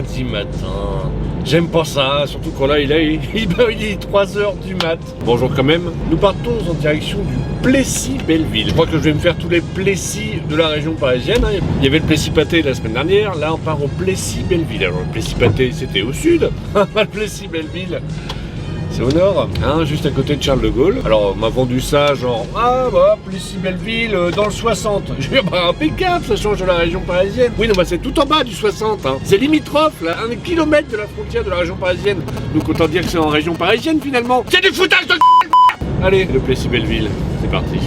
lundi matin. J'aime pas ça, surtout quand là il est 3h du mat. Bonjour quand même. Nous partons en direction du Plessis-Belleville. Je crois que je vais me faire tous les Plessis de la région parisienne. Il y avait le Plessis-Pâté la semaine dernière. Là on part au Plessis-Belleville. Alors le Plessis-Pâté c'était au sud. Le Plessis-Belleville c'est au nord, hein, juste à côté de Charles de Gaulle. Alors on m'a vendu ça genre, ah bah Plessis-Belleville dans le 60. Je vais bah impeccable, ça change de la région parisienne. Oui non bah c'est tout en bas du 60, hein. C'est limitrophe là, 1 kilomètre de la frontière de la région parisienne. Donc autant dire que c'est en région parisienne finalement. C'est du foutage de Allez, le Plessis-Belleville, c'est parti.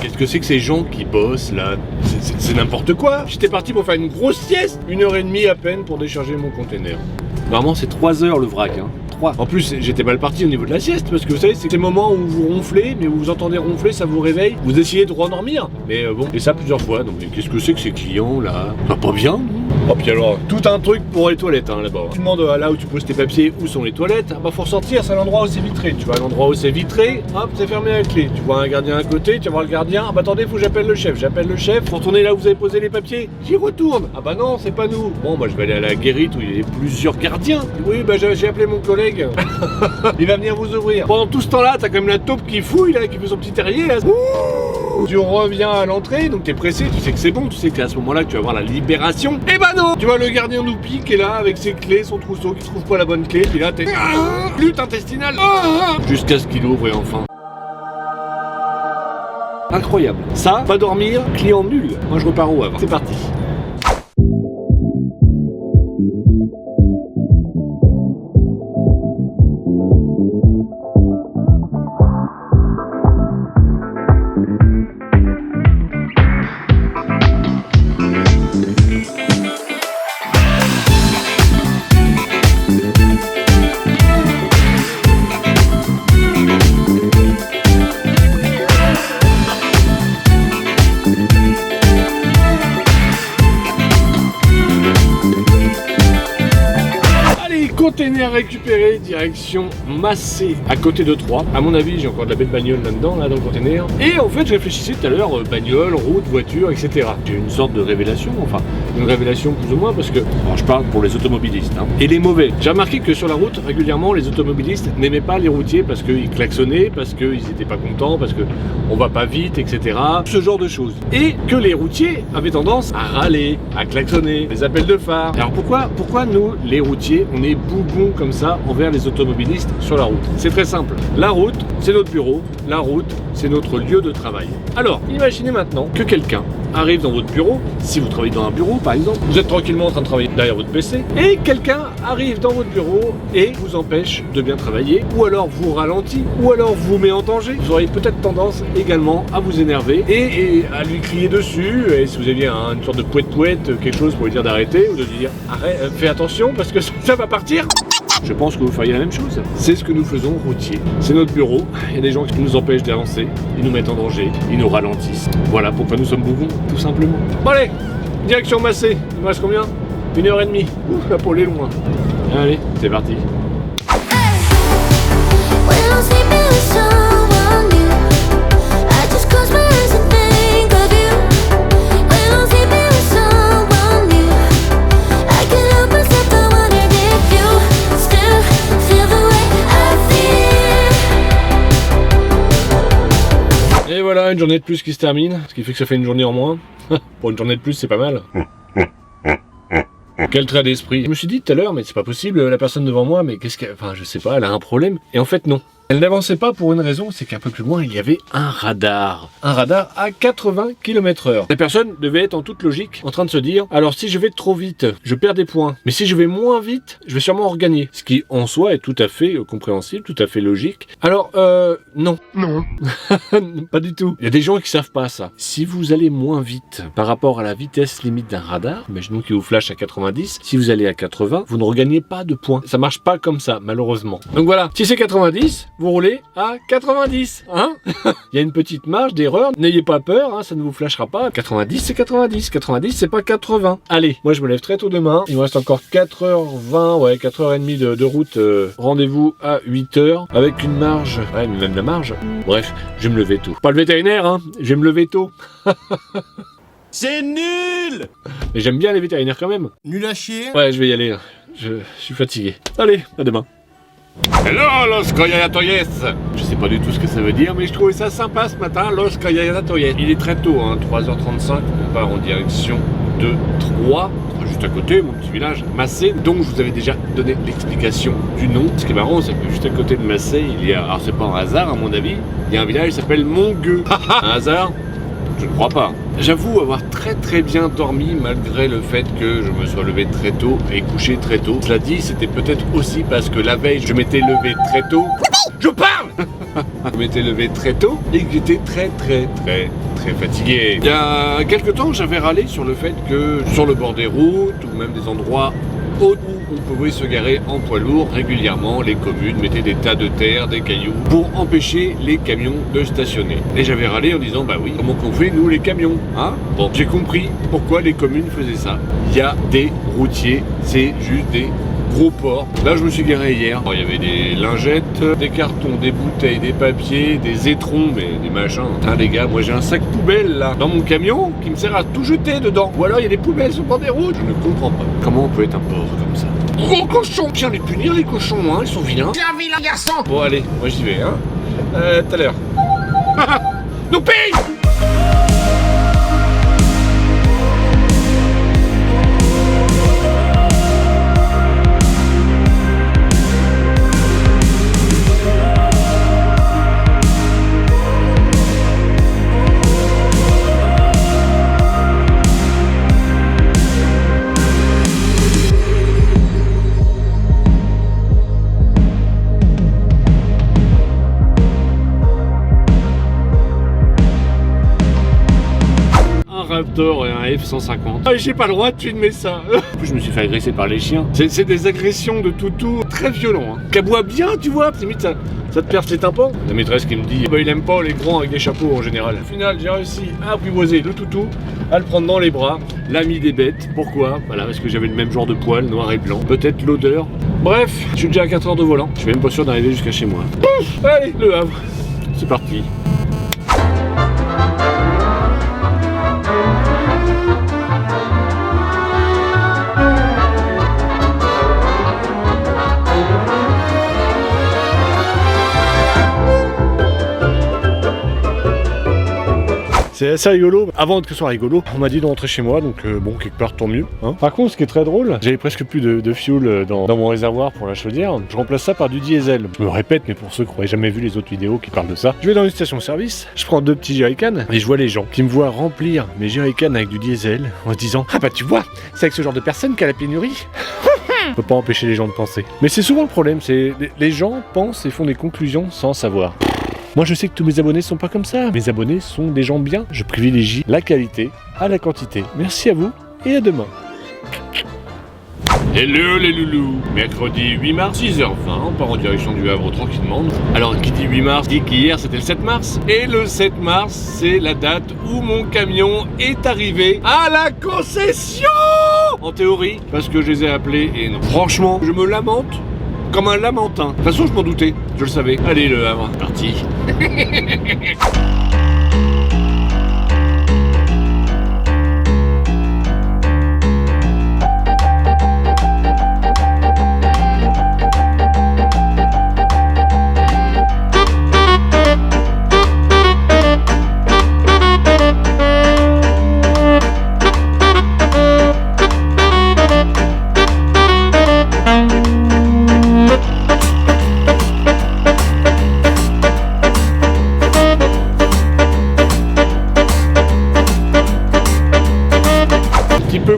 Qu'est-ce que c'est que ces gens qui bossent là? C'est n'importe quoi. J'étais parti pour faire une grosse sieste, 1h30 à peine pour décharger mon container. Normalement c'est 3 heures le vrac, hein. 3. En plus j'étais mal parti au niveau de la sieste parce que vous savez c'est ces moments où vous ronflez, mais vous entendez ronfler, ça vous réveille, vous essayez de rendormir. Mais bon, et ça plusieurs fois. Donc qu'est-ce que c'est que ces clients là? Pas bien. Oh puis alors, tout un truc pour les toilettes hein, là-bas. Tu demandes là où tu poses tes papiers où sont les toilettes, ah bah faut ressortir, c'est l'endroit où c'est vitré. Tu vois l'endroit où c'est vitré, hop c'est fermé à la clé. Tu vois un gardien à côté, tu vas voir le gardien, ah bah attendez faut que j'appelle le chef, faut retourner là où vous avez posé les papiers, j'y retourne. Ah bah non c'est pas nous. Bon bah je vais aller à la guérite où il y a plusieurs gardiens. Oui bah j'ai appelé mon collègue. Il va venir vous ouvrir. Pendant tout ce temps-là, t'as quand même la taupe qui fouille là, qui fait son petit terrier là. Ouh, tu reviens à l'entrée, donc t'es pressé, tu sais que c'est bon, tu sais qu'à ce moment-là que tu vas avoir la libération. Et bah non. Tu vois le gardien nous pique et là avec ses clés, son trousseau qui trouve pas la bonne clé, puis là t'es lutte intestinale. Jusqu'à ce qu'il ouvre et enfin. Incroyable. Ça, pas dormir, client nul. Moi je repars au Havre. C'est parti. Container récupéré, direction Massé, à côté de Troyes. À mon avis, j'ai encore de la belle bagnole là-dedans, là dans le container. Et en fait, je réfléchissais tout à l'heure, bagnole, route, voiture, etc. J'ai une sorte de révélation, enfin, une révélation plus ou moins, parce que, alors je parle pour les automobilistes, hein, et les mauvais. J'ai remarqué que sur la route, régulièrement, les automobilistes n'aimaient pas les routiers parce qu'ils klaxonnaient, parce qu'ils n'étaient pas contents, parce que on va pas vite, etc. Ce genre de choses. Et que les routiers avaient tendance à râler, à klaxonner, les appels de phare. Alors pourquoi nous, les routiers, on est bougons comme ça envers les automobilistes sur la route? C'est très simple. La route, c'est notre bureau. La route, c'est notre lieu de travail. Alors, imaginez maintenant que quelqu'un arrive dans votre bureau, si vous travaillez dans un bureau par exemple, vous êtes tranquillement en train de travailler derrière votre PC, et quelqu'un arrive dans votre bureau et vous empêche de bien travailler, ou alors vous ralentit, ou alors vous met en danger. Vous aurez peut-être tendance également à vous énerver et à lui crier dessus, et si vous aviez une sorte de pouette-pouette, quelque chose pour lui dire d'arrêter, ou de lui dire arrête, fais attention parce que ça va partir. Je pense que vous feriez la même chose. C'est ce que nous faisons routiers. C'est notre bureau, il y a des gens qui nous empêchent d'avancer, ils nous mettent en danger, ils nous ralentissent. Voilà pourquoi nous sommes bougons, tout simplement. Bon allez, direction Massé, il me reste combien? 1h30. Ouf, la pôle est loin. Allez, c'est parti. Et voilà, une journée de plus qui se termine, ce qui fait que ça fait une journée en moins. Pour une journée de plus, c'est pas mal. Quel trait d'esprit. Je me suis dit tout à l'heure, mais c'est pas possible, la personne devant moi, mais qu'est-ce qu'elle... Enfin, je sais pas, elle a un problème. Et en fait, non. Elle n'avançait pas pour une raison, c'est qu'un peu plus loin, il y avait un radar. Un radar à 80 km/h. La personne devait être en toute logique en train de se dire, alors si je vais trop vite, je perds des points. Mais si je vais moins vite, je vais sûrement en regagner. Ce qui, en soi, est tout à fait compréhensible, tout à fait logique. Alors, non. Non. Pas du tout. Il y a des gens qui savent pas ça. Si vous allez moins vite par rapport à la vitesse limite d'un radar, imaginons qu'il vous flash à 90, si vous allez à 80, vous ne regagnez pas de points. Ça marche pas comme ça, malheureusement. Donc voilà, si c'est 90, vous roulez à 90, hein. Il y a une petite marge d'erreur, n'ayez pas peur, hein, ça ne vous flashera pas. 90 c'est 90, 90 c'est pas 80. Allez, moi je me lève très tôt demain, il me reste encore 4h20, ouais 4h30 de route, rendez-vous à 8h, avec une marge, ouais mais même la marge, bref, je vais me lever tôt. Pas le vétérinaire, hein, je vais me lever tôt. C'est nul! Mais j'aime bien les vétérinaires quand même. Nul à chier? Ouais, je vais y aller, hein. Je suis fatigué. Allez, à demain. Hello, los coyayatoyes. Je sais pas du tout ce que ça veut dire, mais je trouvais ça sympa ce matin, los coyayatoyes. Il est très tôt, hein, 3h35, on part en direction de Troyes, juste à côté, mon petit village, Massé, donc je vous avais déjà donné l'explication du nom. Ce qui est marrant, c'est que juste à côté de Massé, il y a, alors c'est pas un hasard à mon avis, il y a un village qui s'appelle Montgueux. Un hasard? Je ne crois pas. J'avoue avoir très bien dormi malgré le fait que je me sois levé très tôt et couché très tôt. Cela dit, c'était peut-être aussi parce que la veille, je m'étais levé très tôt. Je parle. Je m'étais levé très tôt et que j'étais très fatigué. Il y a quelques temps, j'avais râlé sur le fait que sur le bord des routes ou même des endroits où on pouvait se garer en poids lourd, régulièrement les communes mettaient des tas de terre, des cailloux pour empêcher les camions de stationner. Et j'avais râlé en disant bah oui, comment qu'on fait nous les camions, hein? Bon, j'ai compris pourquoi les communes faisaient ça. Il y a des routiers, c'est juste des gros porcs. Là je me suis garé hier. Alors, il y avait des lingettes, des cartons, des bouteilles, des papiers, des étrons, mais des machins. Hein, les gars, moi j'ai un sac poubelle là dans mon camion qui me sert à tout jeter dedans. Ou alors il y a des poubelles sur le bord des routes. Je ne comprends pas. Comment on peut être un porc comme ça? Gros cochon! Tiens, les punir les cochons, hein, ils sont vilains. T'es un vilain garçon! Bon allez, moi j'y vais, hein. Tout à l'heure. Nous paye! Raptor et un F-150. Ah, j'ai pas le droit de filmer ça. En plus, je me suis fait agresser par les chiens. C'est des agressions de toutou très violents. Hein. Qu'aboie bien, tu vois. Limite, ça te perce les tympans. La maîtresse qui me dit, bah, il aime pas les grands avec des chapeaux en général. Au final, j'ai réussi à apprivoiser le toutou, à le prendre dans les bras, l'ami des bêtes. Pourquoi? Voilà, parce que j'avais le même genre de poils, noir et blanc. Peut-être l'odeur. Bref, je suis déjà à 4 heures de volant. Je suis même pas sûr d'arriver jusqu'à chez moi. Ouf, allez, Le Havre. C'est parti. C'est assez rigolo. Avant que ce soit rigolo, on m'a dit de rentrer chez moi, donc bon, quelque part tant mieux. Hein. Par contre, ce qui est très drôle, j'avais presque plus de fuel dans mon réservoir pour la chaudière. Je remplace ça par du diesel. Je me répète, mais pour ceux qui n'auraient jamais vu les autres vidéos qui parlent de ça, je vais dans une station-service, je prends 2 petits jerrycans et je vois les gens qui me voient remplir mes jerrycans avec du diesel en se disant ah bah tu vois, c'est avec ce genre de personne qu'à la pénurie. On peut pas empêcher les gens de penser. Mais c'est souvent le problème, c'est les gens pensent et font des conclusions sans savoir. Moi je sais que tous mes abonnés sont pas comme ça. Mes abonnés sont des gens bien. Je privilégie la qualité à la quantité. Merci à vous et à demain. Hello les loulous. Mercredi 8 mars, 6h20, on part en direction du Havre tranquillement. Alors qui dit 8 mars dit qu'hier c'était le 7 mars. Et le 7 mars, c'est la date où mon camion est arrivé à la concession. En théorie, parce que je les ai appelés et non. Franchement, je me lamente comme un lamentin. De toute façon, je m'en doutais, je le savais. Allez, Le Havre, parti.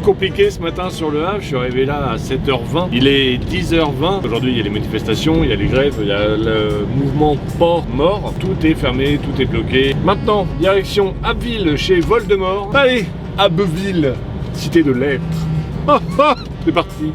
Compliqué ce matin sur Le Havre, je suis arrivé là à 7h20, il est 10h20, aujourd'hui il y a les manifestations, il y a les grèves, il y a le mouvement port mort, tout est fermé, tout est bloqué. Maintenant, direction Abbeville chez Voldemort, allez, Abbeville, cité de lettres, c'est parti.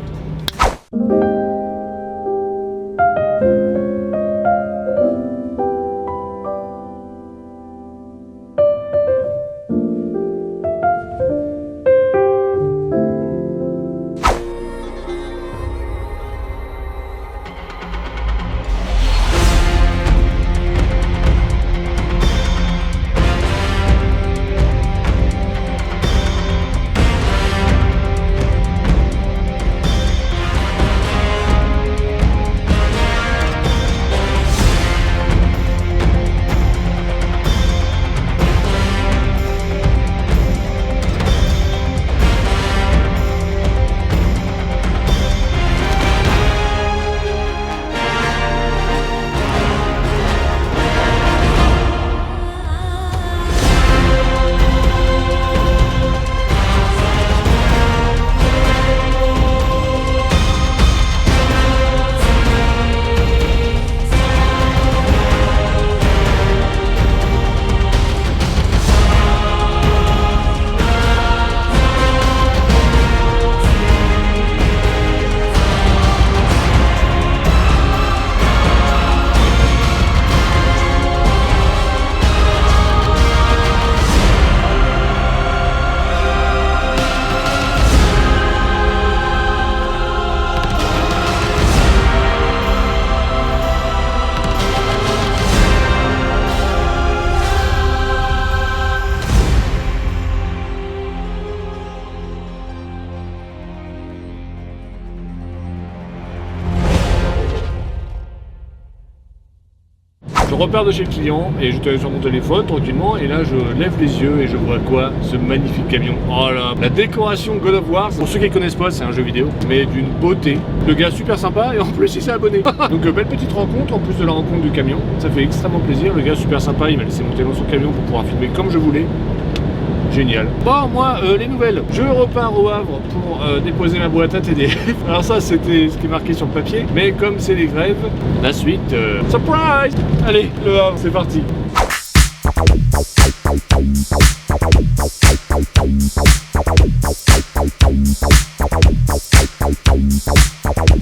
repars de chez le client et je te sur mon téléphone tranquillement et là je lève les yeux et je vois quoi? Ce magnifique camion. Oh là, la décoration God of War. Pour ceux qui ne connaissent pas, c'est un jeu vidéo, mais d'une beauté. Le gars super sympa et en plus il s'est abonné. Donc belle petite rencontre en plus de la rencontre du camion. Ça fait extrêmement plaisir. Le gars super sympa, il m'a laissé monter dans son camion pour pouvoir filmer comme je voulais. Génial. Bon, moi, les nouvelles. Je repars au Havre pour déposer ma boîte à TDF. Alors ça, c'était ce qui est marqué sur le papier. Mais comme c'est les grèves, la suite... surprise! Allez, le Havre, c'est parti.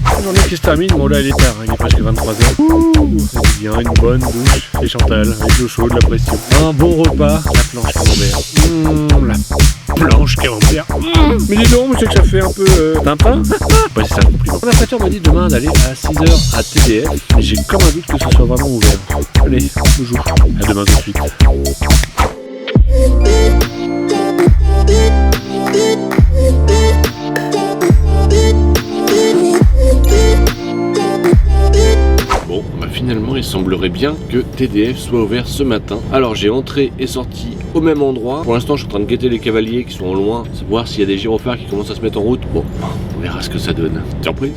La journée qui se termine, bon là il est tard, il est presque 23h. Ouh, c'est bien, une bonne douche et Chantal, avec l'eau chaude, la pression. Un bon repas, la planche camembert. La planche camembert. Mais dis donc, c'est que ça fait un peu tympan. Ouais, c'est ça le compliment. La facture m'a dit demain d'aller à 6h à TDF, mais j'ai comme un doute que ce soit vraiment ouvert. Allez, bonjour, à demain tout de suite. Bon, bah finalement il semblerait bien que TDF soit ouvert ce matin. Alors j'ai entré et sorti au même endroit. Pour l'instant je suis en train de guetter les cavaliers qui sont au loin, savoir s'il y a des gyrophares qui commencent à se mettre en route. Bon, on verra ce que ça donne. Surprise.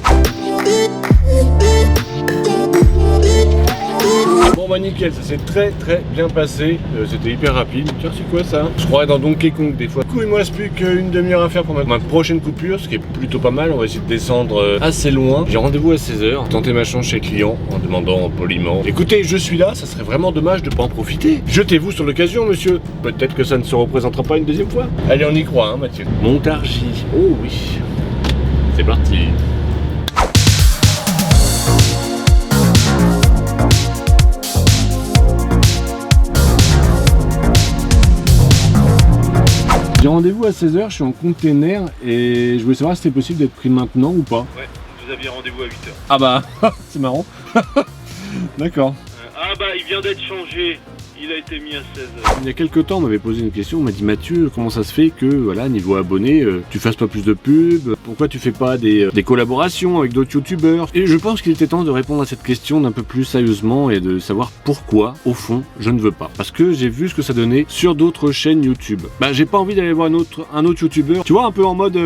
Bon bah nickel, ça s'est très bien passé, c'était hyper rapide. Tiens, c'est quoi ça? Je crois dans Donkey Kong des fois. Du coup il me reste plus qu'une demi-heure à faire pour ma prochaine coupure, ce qui est plutôt pas mal. On va essayer de descendre assez loin. J'ai rendez-vous à 16h, tenter ma chance chez le client en demandant poliment: écoutez, je suis là, ça serait vraiment dommage de pas en profiter. Jetez-vous sur l'occasion monsieur, peut-être que ça ne se représentera pas une deuxième fois. Allez, on y croit hein Mathieu. Montargis, oh oui, c'est parti. J'ai rendez-vous à 16h, je suis en container et je voulais savoir si c'était possible d'être pris maintenant ou pas. Ouais, vous aviez rendez-vous à 8h. Ah bah, c'est marrant. D'accord. Ah bah, il vient d'être changé. Il a été mis à 16h. Il y a quelques temps, on m'avait posé une question, on m'a dit: Mathieu, comment ça se fait que, voilà, niveau abonnés, tu fasses pas plus de pubs? Pourquoi tu fais pas des collaborations avec d'autres youtubeurs? Et je pense qu'il était temps de répondre à cette question d'un peu plus sérieusement et de savoir pourquoi, au fond, je ne veux pas. Parce que j'ai vu ce que ça donnait sur d'autres chaînes YouTube. Bah, j'ai pas envie d'aller voir un autre youtubeur, tu vois, un peu en mode...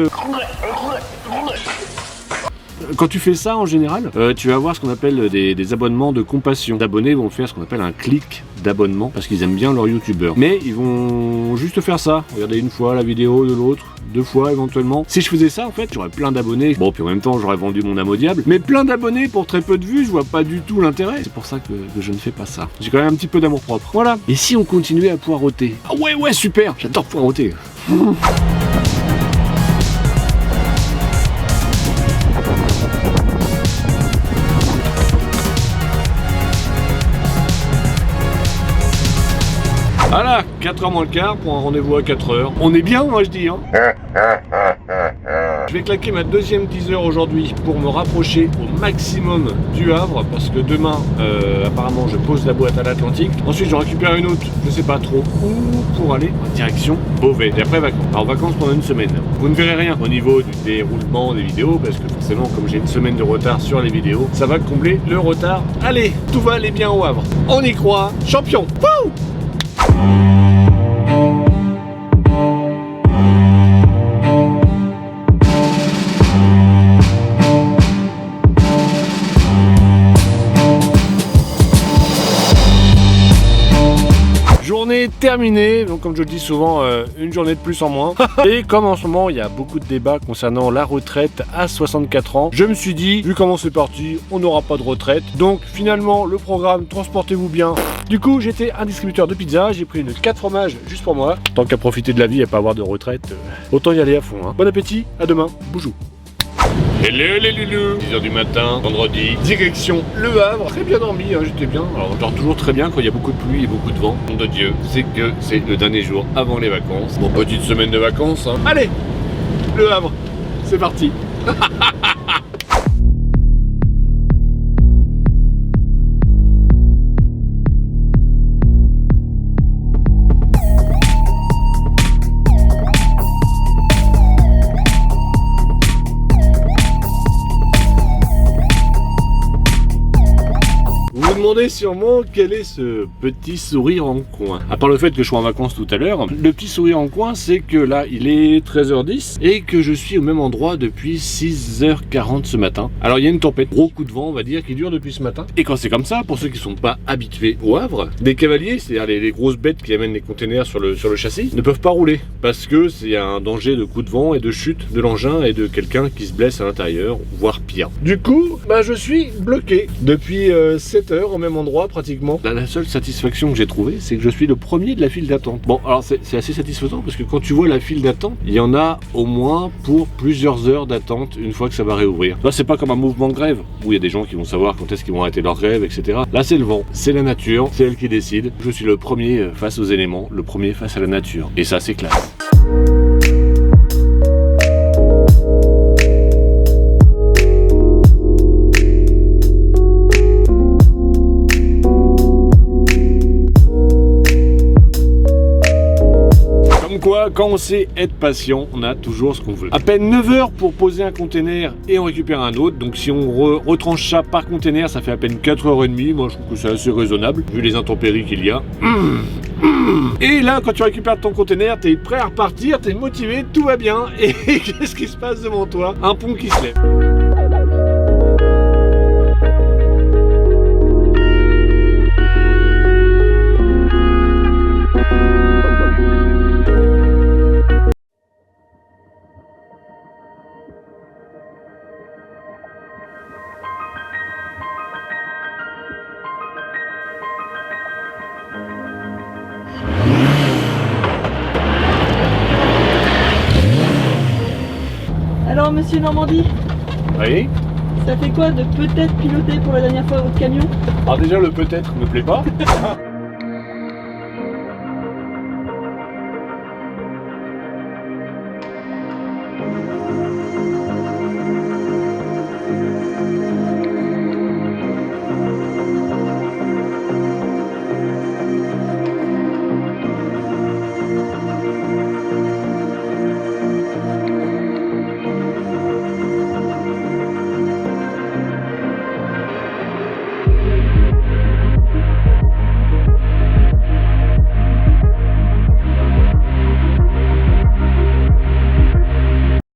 Quand tu fais ça en général, tu vas avoir ce qu'on appelle des abonnements de compassion. Les abonnés vont faire ce qu'on appelle un clic d'abonnement parce qu'ils aiment bien leur youtubeur. Mais ils vont juste faire ça, regarder une fois la vidéo de l'autre, 2 fois éventuellement. Si je faisais ça en fait, j'aurais plein d'abonnés. Bon, puis en même temps j'aurais vendu mon âme au diable. Mais plein d'abonnés pour très peu de vues, je vois pas du tout l'intérêt. C'est pour ça que je ne fais pas ça. J'ai quand même un petit peu d'amour propre. Voilà. Et si on continuait à poireauter? Ah ouais, super, j'adore poireauter. Voilà, 4h moins le quart pour un rendez-vous à 4h. On est bien, moi je dis, hein. Je vais claquer ma deuxième teaser aujourd'hui pour me rapprocher au maximum du Havre parce que demain, apparemment, je pose la boîte à l'Atlantique. Ensuite, j'en récupère une autre, je sais pas trop où, pour aller en direction Beauvais. Et après, vacances. Alors, vacances pendant une semaine. Vous ne verrez rien au niveau du déroulement des vidéos parce que forcément, comme j'ai une semaine de retard sur les vidéos, ça va combler le retard. Allez, tout va aller bien au Havre. On y croit, champion. Wouh! Journée terminée, donc comme je le dis souvent, une journée de plus en moins. Et comme en ce moment il y a beaucoup de débats concernant la retraite à 64 ans, je me suis dit, vu comment c'est parti, on n'aura pas de retraite. Donc finalement le programme transportez-vous bien. Du coup j'étais un distributeur de pizza, j'ai pris une 4 fromages juste pour moi. Tant qu'à profiter de la vie et pas avoir de retraite, autant y aller à fond. Hein. Bon appétit, à demain, boujou. Hello les loulous, 10h du matin, vendredi, direction Le Havre. Très bien dormi, hein, j'étais bien. Alors je dors toujours très bien quand il y a beaucoup de pluie et beaucoup de vent. Nom de Dieu, c'est que c'est le dernier jour avant les vacances. Bon, petite semaine de vacances, hein. Allez, Le Havre, c'est parti. demandez sûrement quel est ce petit sourire en coin. À part le fait que je sois en vacances tout à l'heure, le petit sourire en coin, c'est que là, il est 13h10 et que je suis au même endroit depuis 6h40 ce matin. Alors, il y a une tempête, gros coup de vent, on va dire, qui dure depuis ce matin. Et quand c'est comme ça, pour ceux qui sont pas habitués au Havre, des cavaliers, c'est-à-dire les grosses bêtes qui amènent les containers sur le châssis, ne peuvent pas rouler parce que c'est un danger de coup de vent et de chute de l'engin et de quelqu'un qui se blesse à l'intérieur, voire pire. Du coup, je suis bloqué depuis 7 heures au même endroit pratiquement. La seule satisfaction que j'ai trouvée, c'est que je suis le premier de la file d'attente. Bon, alors c'est assez satisfaisant parce que quand tu vois la file d'attente, il y en a au moins pour plusieurs heures d'attente une fois que ça va réouvrir. Là, c'est pas comme un mouvement de grève où il y a des gens qui vont savoir quand est-ce qu'ils vont arrêter leur grève, etc. Là, c'est le vent, c'est la nature, c'est elle qui décide. Je suis le premier face aux éléments, le premier face à la nature. Et ça, c'est classe. Quoi, quand on sait être patient, on a toujours ce qu'on veut. À peine 9 heures pour poser un container et on récupère un autre. Donc si on retranche ça par container, ça fait à peine 4h30. Moi je trouve que c'est assez raisonnable vu les intempéries qu'il y a. Et là, quand tu récupères ton container, t'es prêt à repartir, t'es motivé, tout va bien. Et qu'est-ce qui se passe devant toi? Un pont qui se lève. Alors, monsieur Normandie, Oui. ça fait quoi de peut-être piloter pour la dernière fois votre camion? Alors déjà, le peut-être ne plaît pas.